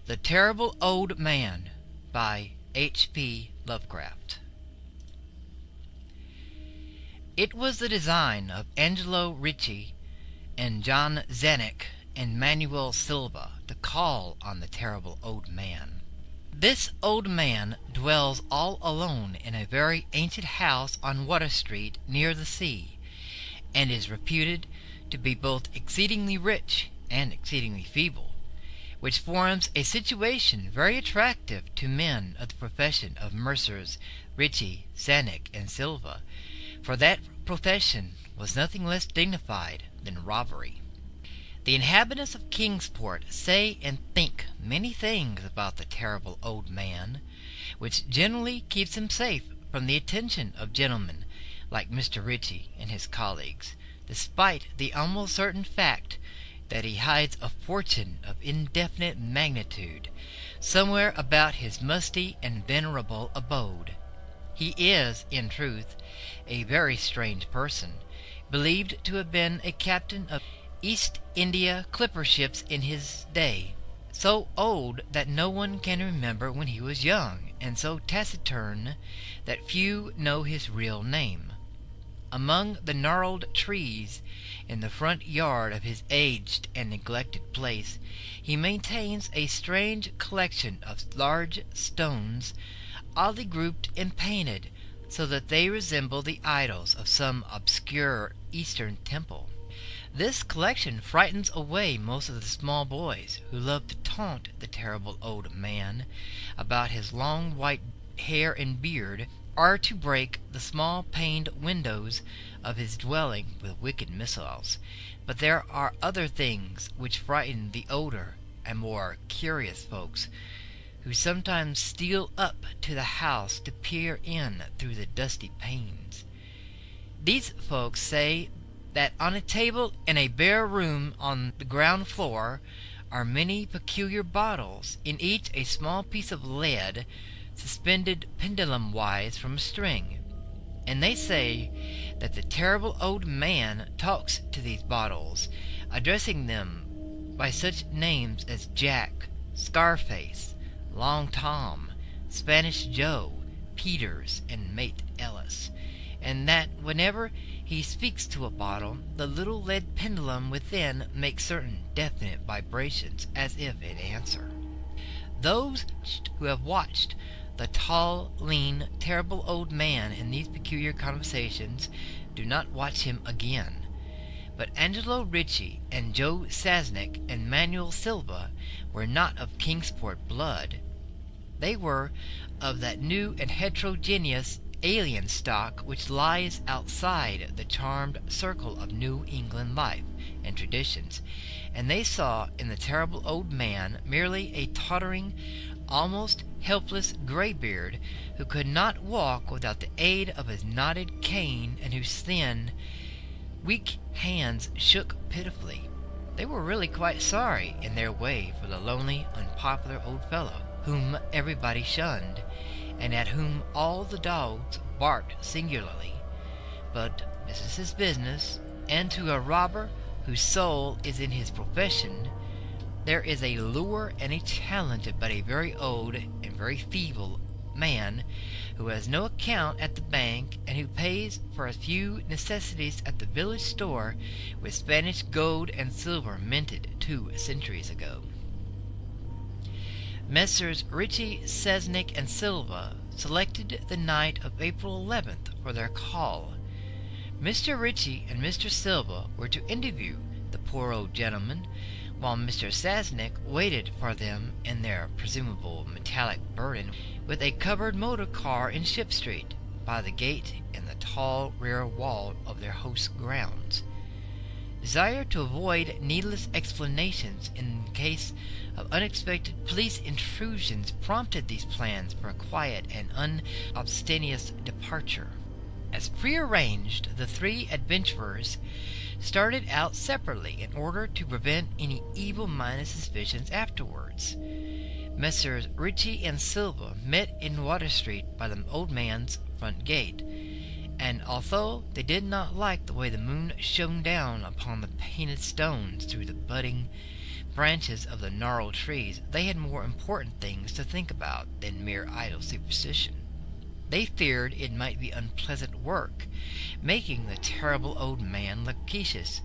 The Terrible Old Man by H.P. Lovecraft. It was the design of Angelo Ricci and John Zanuck and Manuel Silva to call on the terrible old man. This old man dwells all alone in a very ancient house on Water Street near the sea, and is reputed to be both exceedingly rich and exceedingly feeble, which forms a situation very attractive to men of the profession of mercers Ricci, Zanuck, and Silva, for that profession was nothing less dignified than robbery. The inhabitants of Kingsport say and think many things about the terrible old man, which generally keeps him safe from the attention of gentlemen like Mr. Ricci and his colleagues, despite the almost certain fact that he hides a fortune of indefinite magnitude somewhere about his musty and venerable abode. He is, in truth, a very strange person, believed to have been a captain of East India clipper ships in his day, so old that no one can remember when he was young, and so taciturn that few know his real name. Among the gnarled trees in the front yard of his aged and neglected place he maintains a strange collection of large stones, oddly grouped and painted so that they resemble the idols of some obscure Eastern temple. This collection frightens away most of the small boys who love to taunt the terrible old man about his long white hair and beard, or to break the small paned windows of his dwelling with wicked missiles. But there are other things which frighten the older and more curious folks, who sometimes steal up to the house to peer in through the dusty panes. These folks say that on a table in a bare room on the ground floor are many peculiar bottles, in each a small piece of lead suspended pendulum-wise from a string, and they say that the terrible old man talks to these bottles, addressing them by such names as Jack, Scarface, Long Tom, Spanish Joe, Peters, and Mate Ellis, and that whenever he speaks to a bottle, the little lead pendulum within makes certain definite vibrations as if in answer. Those who have watched the tall, lean, terrible old man in these peculiar conversations do not watch him again. But Angelo Ricci and Joe Zanuck and Manuel Silva were not of Kingsport blood. They were of that new and heterogeneous alien stock which lies outside the charmed circle of New England life and traditions, and they saw in the terrible old man merely a tottering, almost helpless graybeard who could not walk without the aid of his knotted cane, and whose thin, weak hands shook pitifully. They were really quite sorry in their way for the lonely, unpopular old fellow whom everybody shunned, and at whom all the dogs barked singularly. But this is his business, and to a robber whose soul is in his profession, there is a lure and a challenge about a very old and very feeble man who has no account at the bank, and who pays for a few necessities at the village store with Spanish gold and silver minted 2 centuries ago. Messrs. Ricci, Zanuck, and Silva selected the night of April 11th for their call. Mr. Ricci and Mr. Silva were to interview the poor old gentleman, while Mr. Zanuck waited for them in their presumable metallic burden with a covered motor car in Ship Street, by the gate in the tall rear wall of their host's grounds. Desire to avoid needless explanations in case of unexpected police intrusions prompted these plans for a quiet and unostentatious departure. As prearranged, the 3 adventurers started out separately in order to prevent any evil-minded suspicions afterwards. Messrs. Ricci and Silva met in Water Street by the old man's front gate, and although they did not like the way the moon shone down upon the painted stones through the budding branches of the gnarled trees, they had more important things to think about than mere idle superstition. They feared it might be unpleasant work, making the terrible old man loquacious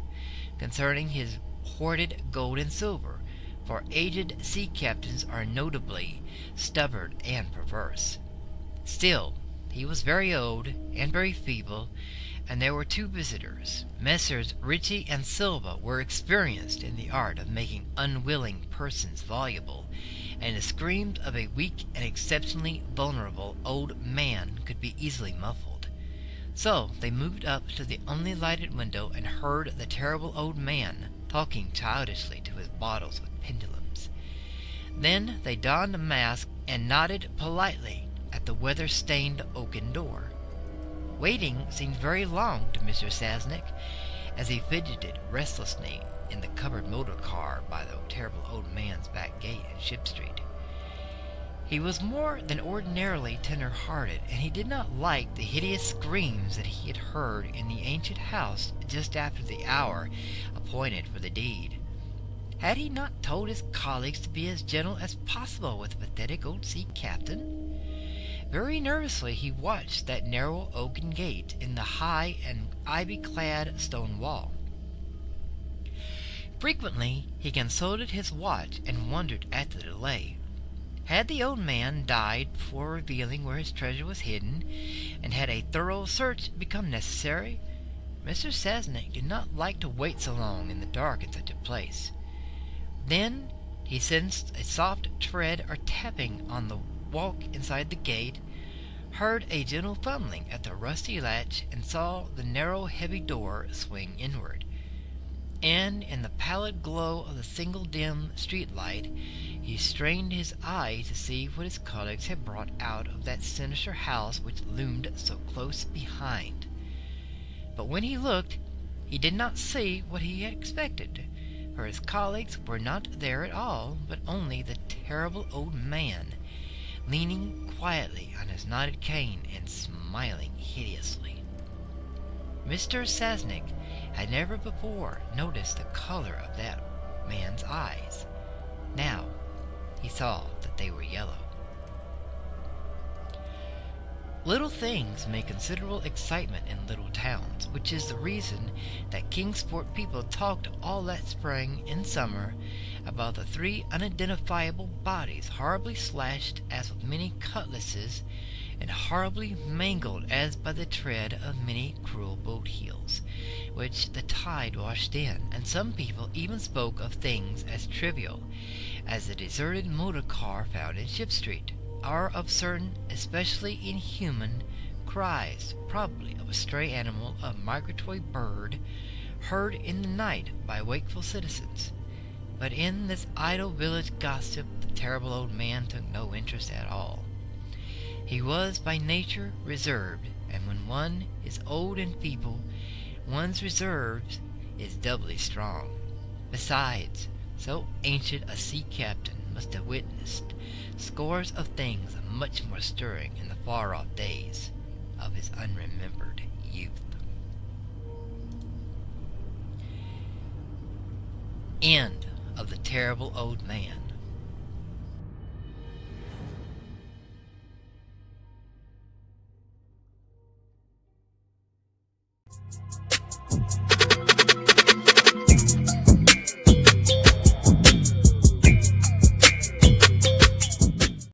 concerning his hoarded gold and silver, for aged sea captains are notably stubborn and perverse. Still, he was very old and very feeble, and there were two visitors. Messrs. Ritchie and Silva were experienced in the art of making unwilling persons voluble, and the screams of a weak and exceptionally vulnerable old man could be easily muffled. So they moved up to the only lighted window and heard the terrible old man talking childishly to his bottles with pendulums. Then they donned a mask and nodded politely at the weather-stained oaken door. Waiting seemed very long to Mr. Sasnick, as he fidgeted restlessly in the covered motor car by the terrible old man's back gate in Ship Street. He was more than ordinarily tender-hearted, and he did not like the hideous screams that he had heard in the ancient house just after the hour appointed for the deed. Had he not told his colleagues to be as gentle as possible with the pathetic old sea captain? Very nervously he watched that narrow oaken gate in the high and ivy-clad stone wall. Frequently he consulted his watch and wondered at the delay. Had the old man died before revealing where his treasure was hidden, and had a thorough search become necessary? Mr. Sasnick did not like to wait so long in the dark in such a place. Then he sensed a soft tread or tapping on the walk inside the gate, heard a gentle fumbling at the rusty latch, and saw the narrow heavy door swing inward. And in the pallid glow of the single dim street light, he strained his eyes to see what his colleagues had brought out of that sinister house which loomed so close behind. But when he looked, he did not see what he had expected, for his colleagues were not there at all, but only the terrible old man, leaning quietly on his knotted cane and smiling hideously. Mr. Sasnick had never before noticed the color of that man's eyes. Now he saw that they were yellow. Little things make considerable excitement in little towns, which is the reason that Kingsport people talked all that spring and summer about the three unidentifiable bodies, horribly slashed as with many cutlasses, and horribly mangled as by the tread of many cruel boat heels, which the tide washed in, and some people even spoke of things as trivial as the deserted motor car found in Ship Street, or of certain especially inhuman cries, probably of a stray animal, a migratory bird, heard in the night by wakeful citizens. But in this idle village gossip the terrible old man took no interest at all. He was by nature reserved, and when one is old and feeble, one's reserve is doubly strong. Besides, so ancient a sea captain must have witnessed scores of things much more stirring in the far-off days of his unremembered youth. End of The Terrible Old Man.